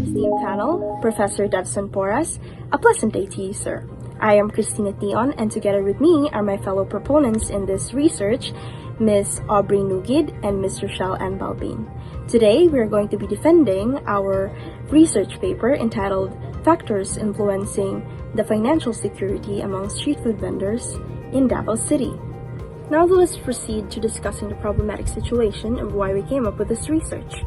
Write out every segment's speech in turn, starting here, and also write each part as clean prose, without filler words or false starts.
esteemed panel, Professor Davson Porras, a pleasant day to you, sir. I am Christina Tion, and together with me are my fellow proponents in this research, Ms. Aubrey Nugid and Ms. Rochelle Ann Balbin. Today, we are going to be defending our research paper entitled Factors Influencing the Financial Security Among Street Food Vendors in Davao City. Now let's proceed to discussing the problematic situation and why we came up with this research.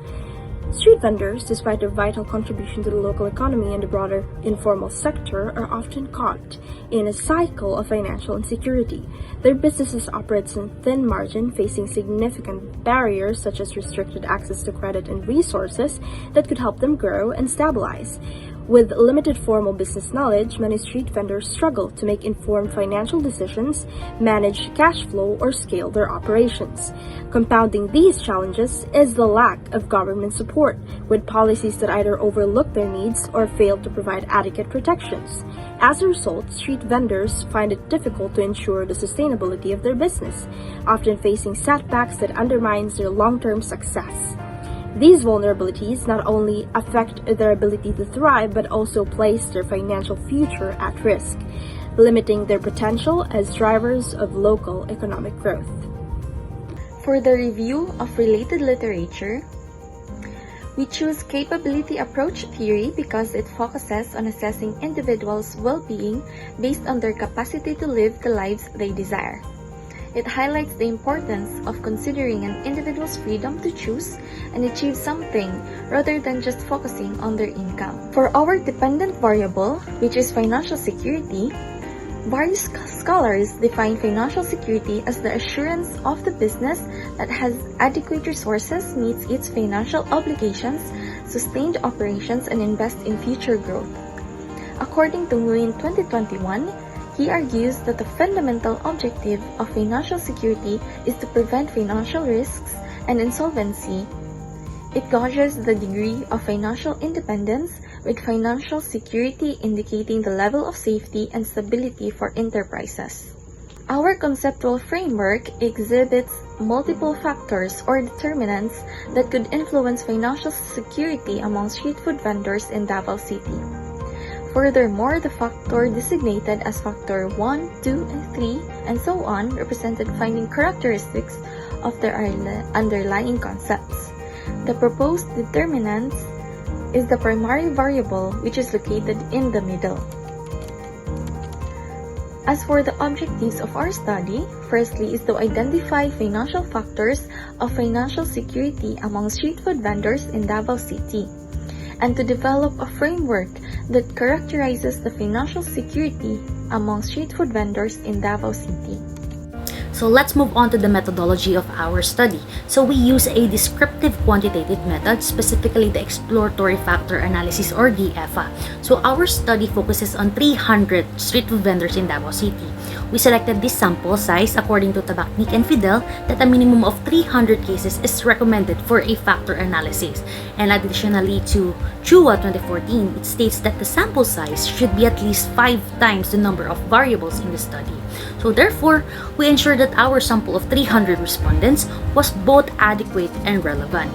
Street vendors, despite their vital contribution to the local economy and the broader informal sector, are often caught in a cycle of financial insecurity. Their businesses operate in thin margin, facing significant barriers such as restricted access to credit and resources that could help them grow and stabilize. With limited formal business knowledge, many street vendors struggle to make informed financial decisions, manage cash flow, or scale their operations. Compounding these challenges is the lack of government support, with policies that either overlook their needs or fail to provide adequate protections. As a result, street vendors find it difficult to ensure the sustainability of their business, often facing setbacks that undermines their long-term success. These vulnerabilities not only affect their ability to thrive, but also place their financial future at risk, limiting their potential as drivers of local economic growth. For the review of related literature, we choose capability approach theory because it focuses on assessing individuals' well-being based on their capacity to live the lives they desire. It highlights the importance of considering an individual's freedom to choose and achieve something rather than just focusing on their income. For our dependent variable, which is financial security, various scholars define financial security as the assurance of the business that has adequate resources, meets its financial obligations, sustained operations, and invest in future growth. According to Nguyen 2021, he argues that the fundamental objective of financial security is to prevent financial risks and insolvency. It gauges the degree of financial independence, with financial security indicating the level of safety and stability for enterprises. Our conceptual framework exhibits multiple factors or determinants that could influence financial security among street food vendors in Davao City. Furthermore, the factor designated as factor 1, 2, and 3, and so on, represented finding characteristics of their underlying concepts. The proposed determinants is the primary variable, which is located in the middle. As for the objectives of our study, firstly is to identify financial factors of financial security among street food vendors in Davao City, and to develop a framework that characterizes the financial security among street food vendors in Davao City. So let's move on to the methodology of our study. So we use a descriptive quantitative method, specifically the exploratory factor analysis or DEFA. So our study focuses on 300 street food vendors in Davao City. We selected this sample size according to Tabacnik and Fidel that a minimum of 300 cases is recommended for a factor analysis. And additionally to CHUA 2014, it states that the sample size should be at least 5 times the number of variables in the study. So therefore, we ensured that our sample of 300 respondents was both adequate and relevant.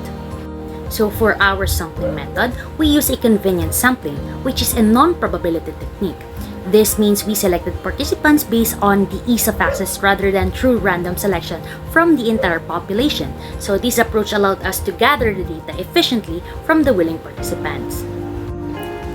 So for our sampling method, we use a convenient sampling, which is a non-probability technique. This means we selected participants based on the ease of access rather than through random selection from the entire population. So this approach allowed us to gather the data efficiently from the willing participants.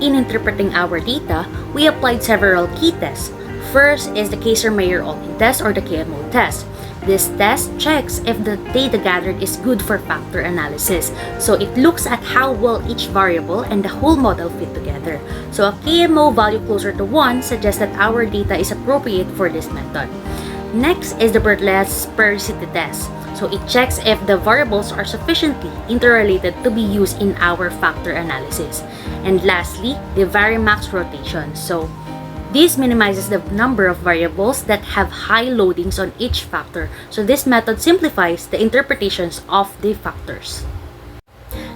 In interpreting our data, we applied several key tests. First is the Kaiser-Meyer-Olkin test or the KMO test. This test checks if the data gathered is good for factor analysis. So it looks at how well each variable and the whole model fit together. So a KMO value closer to 1 suggests that our data is appropriate for this method. Next is the Berthel's periodicity test. So it checks if the variables are sufficiently interrelated to be used in our factor analysis. And lastly, the Varimax rotation. So this minimizes the number of variables that have high loadings on each factor. So this method simplifies the interpretations of the factors.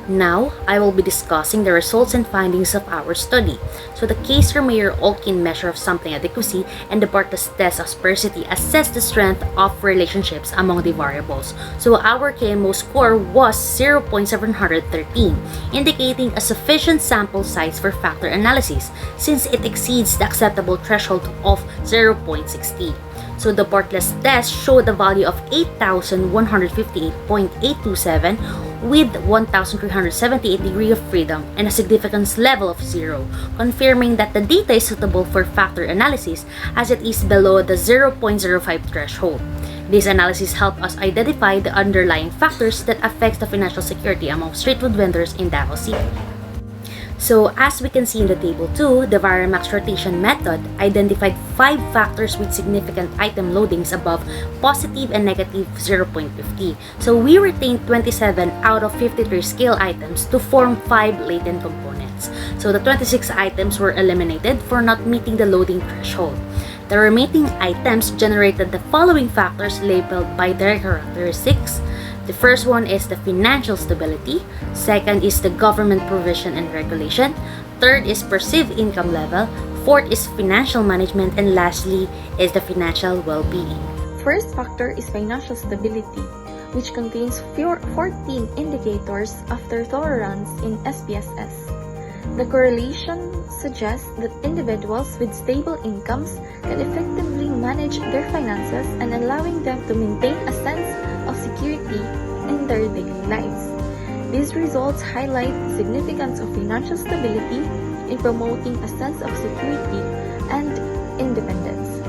Now, I will be discussing the results and findings of our study. So the Kaiser-Meyer-Olkin measure of sampling adequacy and the Bartlett's test of sparsity assess the strength of relationships among the variables. So our KMO score was 0.713, indicating a sufficient sample size for factor analysis since it exceeds the acceptable threshold of 0.60. So the Bartlett's test showed a value of 8,158.827 with 1,378 degree of freedom and a significance level of 0, confirming that the data is suitable for factor analysis as it is below the 0.05 threshold. This analysis helped us identify the underlying factors that affect the financial security among street food vendors in Davao City. So, as we can see in the table 2, the Varamax rotation method identified 5 factors with significant item loadings above positive and negative 0.50. So, we retained 27 out of 53 scale items to form 5 latent components. So, the 26 items were eliminated for not meeting the loading threshold. The remaining items generated the following factors labeled by their characteristics. The first one is the financial stability, second is the government provision and regulation, third is perceived income level, fourth is financial management, and lastly is the financial well-being. First factor is financial stability, which contains 14 indicators after tolerance in SPSS. The correlation suggests that individuals with stable incomes can effectively manage their finances and allowing them to maintain a sense of security in their daily lives. These results highlight the significance of financial stability in promoting a sense of security and independence.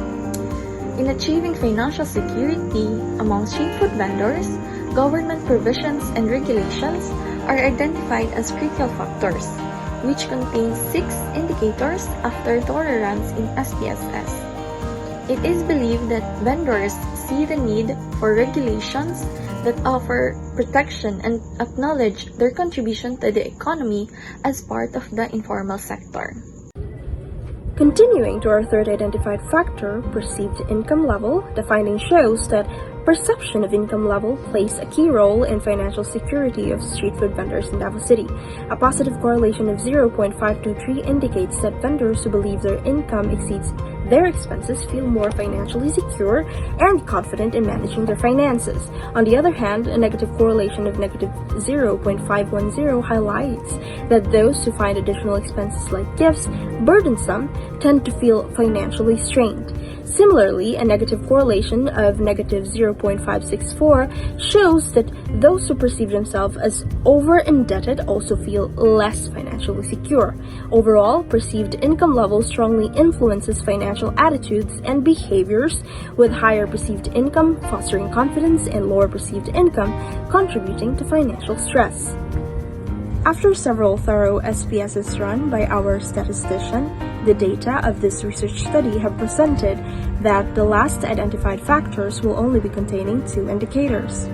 In achieving financial security among street food vendors, government provisions and regulations are identified as critical factors, which contains 6 indicators after tolerance in SPSS. It is believed that vendors see the need for regulations that offer protection and acknowledge their contribution to the economy as part of the informal sector. Continuing to our third identified factor, perceived income level, the finding shows that perception of income level plays a key role in financial security of street food vendors in Davao City. A positive correlation of 0.523 indicates that vendors who believe their income exceeds their expenses feel more financially secure and confident in managing their finances. On the other hand, a negative correlation of negative 0.510 highlights that those who find additional expenses like gifts burdensome tend to feel financially strained. Similarly, a negative correlation of negative 0.564 shows that those who perceive themselves as over-indebted also feel less financially secure. Overall, perceived income level strongly influences financial attitudes and behaviors, with higher perceived income fostering confidence and lower perceived income contributing to financial stress. After several thorough SPSS run by our statistician, the data of this research study have presented that the last identified factors will only be containing 2 indicators.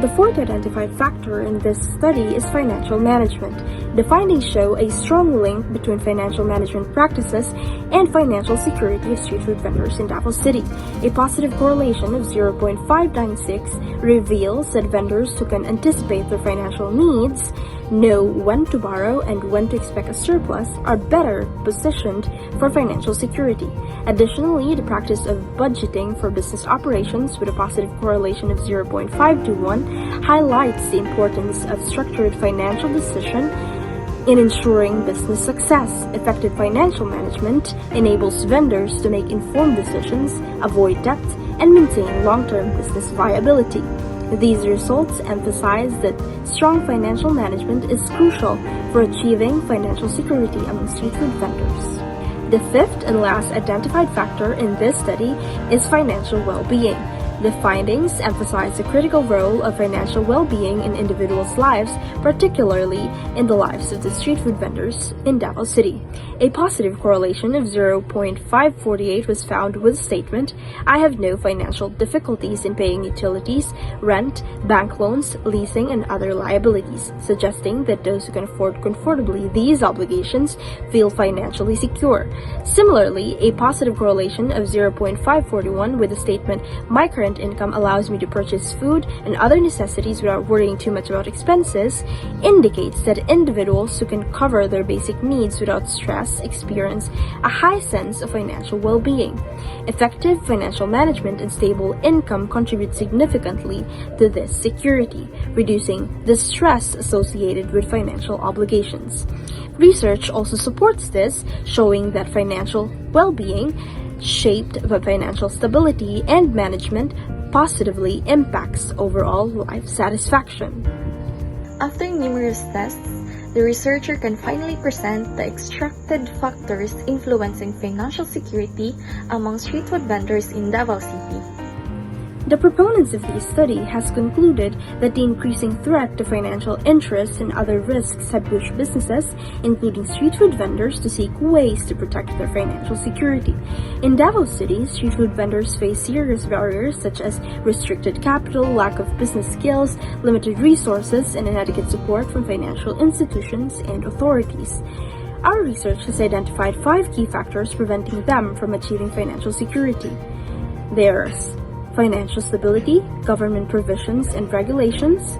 The fourth identified factor in this study is financial management. The findings show a strong link between financial management practices and financial security of street food vendors in Davao City. A positive correlation of 0.596 reveals that vendors who can anticipate their financial needs, know when to borrow and when to expect a surplus, are better positioned for financial security. Additionally, the practice of budgeting for business operations with a positive correlation of 0.521 highlights the importance of structured financial decision in ensuring business success. Effective financial management enables vendors to make informed decisions, avoid debt, and maintain long-term business viability. These results emphasize that strong financial management is crucial for achieving financial security among street food vendors. The fifth and last identified factor in this study is financial well-being. The findings emphasize the critical role of financial well-being in individuals' lives, particularly in the lives of the street food vendors in Davao City. A positive correlation of 0.548 was found with the statement, "I have no financial difficulties in paying utilities, rent, bank loans, leasing, and other liabilities," suggesting that those who can afford comfortably these obligations feel financially secure. Similarly, a positive correlation of 0.541 with the statement, "My current sufficient income allows me to purchase food and other necessities without worrying too much about expenses indicates that individuals who can cover their basic needs without stress experience a high sense of financial well-being. Effective financial management and stable income contribute significantly to this security, reducing the stress associated with financial obligations. Research also supports this, showing that financial well-being, shaped by financial stability and management, positively impacts overall life satisfaction. After numerous tests, the researcher can finally present the extracted factors influencing financial security among street food vendors in Davao City. The proponents of this study has concluded that the increasing threat to financial interests and other risks have pushed businesses, including street food vendors, to seek ways to protect their financial security. In Davao City, street food vendors face serious barriers such as restricted capital, lack of business skills, limited resources, and inadequate support from financial institutions and authorities. Our research has identified 5 key factors preventing them from achieving financial security. There's financial stability, government provisions and regulations,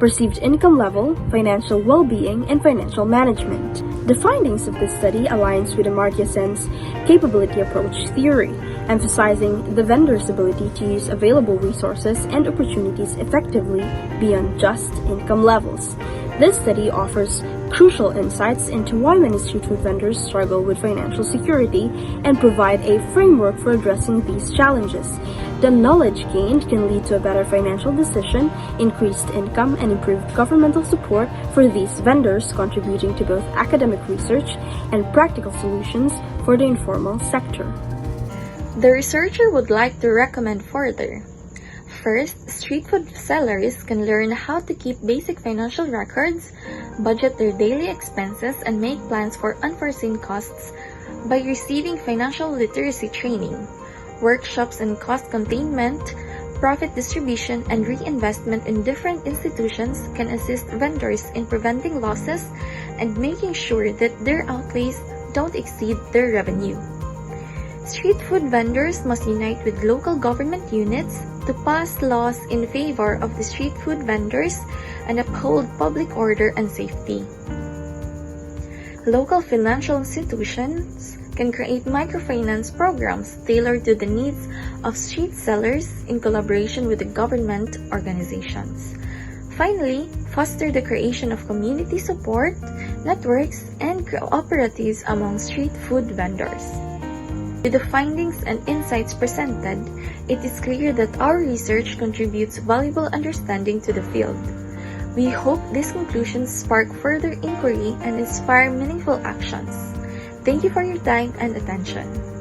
perceived income level, financial well-being, and financial management. The findings of this study aligns with Amartya Sen's capability approach theory, emphasizing the vendor's ability to use available resources and opportunities effectively beyond just income levels. This study offers crucial insights into why many street food vendors struggle with financial security and provide a framework for addressing these challenges. The knowledge gained can lead to a better financial decision, increased income, and improved governmental support for these vendors, contributing to both academic research and practical solutions for the informal sector. The researcher would like to recommend further. First, street food sellers can learn how to keep basic financial records, budget their daily expenses, and make plans for unforeseen costs by receiving financial literacy training. Workshops in cost containment, profit distribution, and reinvestment in different institutions can assist vendors in preventing losses and making sure that their outlays don't exceed their revenue. Street food vendors must unite with local government units to pass laws in favor of the street food vendors and uphold public order and safety. Local financial institutions can create microfinance programs tailored to the needs of street sellers in collaboration with the government organizations. Finally, foster the creation of community support, networks, and cooperatives among street food vendors. With the findings and insights presented, it is clear that our research contributes valuable understanding to the field. We hope these conclusions spark further inquiry and inspire meaningful actions. Thank you for your time and attention.